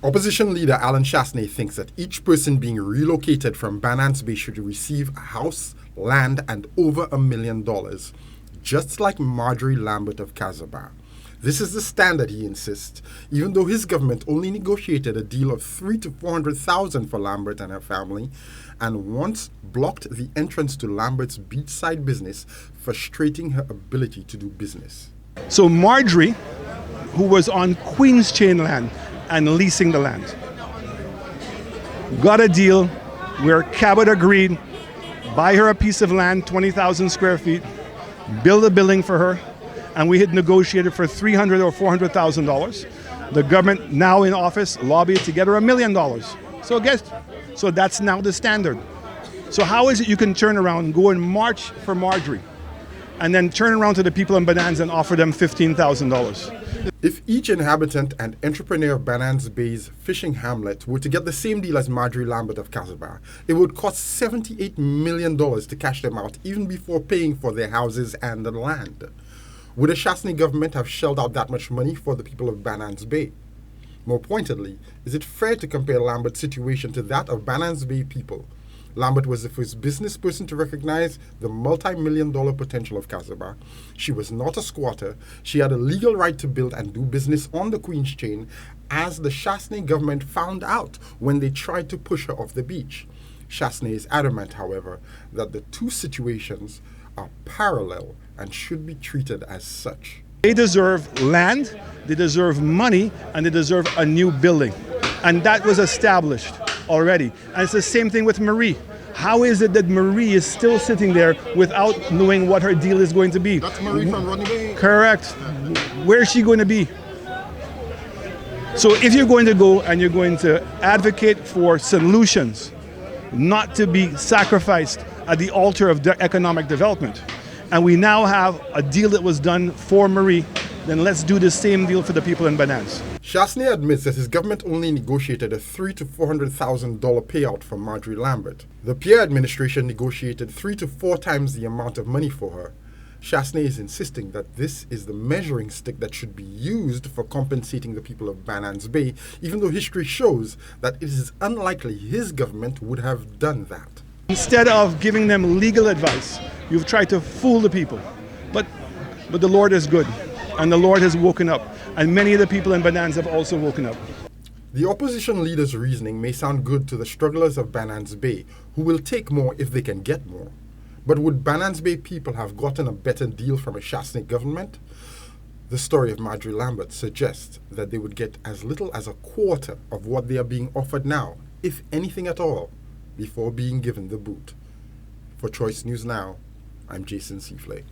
Opposition leader Allen Chastanet thinks that each person being relocated from Bananes Bay should receive a house, land, and over $1 million, just like Marjorie Lambert of Casaba. This is the standard, he insists, even though his government only negotiated a deal of $300,000 to $400,000 for Lambert and her family, and once blocked the entrance to Lambert's beachside business, frustrating her ability to do business. So Marjorie, who was on Queen's Chain land and leasing the land, got a deal where Cabot agreed, buy her a piece of land, 20,000 square feet, build a building for her, and we had negotiated for $300,000 or $400,000. The government now in office lobbied to get her $1 million. So that's now the standard. So how is it you can turn around and go and march for Marjorie and then turn around to the people in Bananes and offer them $15,000? If each inhabitant and entrepreneur of Bananes Bay's fishing hamlet were to get the same deal as Marjorie Lambert of Casaba, it would cost $78 million to cash them out even before paying for their houses and the land. Would a Chastanet government have shelled out that much money for the people of Bananes Bay? More pointedly, is it fair to compare Lambert's situation to that of Bananes Bay people? Lambert was the first business person to recognize the multi-million-dollar potential of Casaba. She was not a squatter. She had a legal right to build and do business on the Queen's Chain, as the Chastanet government found out when they tried to push her off the beach. Chastanet is adamant, however, that the two situations are parallel and should be treated as such. They deserve land, they deserve money, and they deserve a new building. And that was established already. And it's the same thing with Marie. How is it that Marie is still sitting there without knowing what her deal is going to be? That's Marie from Rodney Bay. Correct. Where is she going to be? So if you're going to go and you're going to advocate for solutions, not to be sacrificed at the altar of economic development, and we now have a deal that was done for Marie, then let's do the same deal for the people in Bananes. Chastanet admits that his government only negotiated a $300,000 to $400,000 payout for Marjorie Lambert. The Pierre administration negotiated 3 to 4 times the amount of money for her. Chastanet is insisting that this is the measuring stick that should be used for compensating the people of Bananes Bay, even though history shows that it is unlikely his government would have done that. Instead of giving them legal advice, you've tried to fool the people. But the Lord is good, and the Lord has woken up, and many of the people in Bananes have also woken up. The opposition leader's reasoning may sound good to the strugglers of Bananes Bay, who will take more if they can get more. But would Bananes Bay people have gotten a better deal from a Chastanet government? The story of Marjorie Lambert suggests that they would get as little as a quarter of what they are being offered now, if anything at all, before being given the boot. For Choice News Now, I'm Jason Seaflay.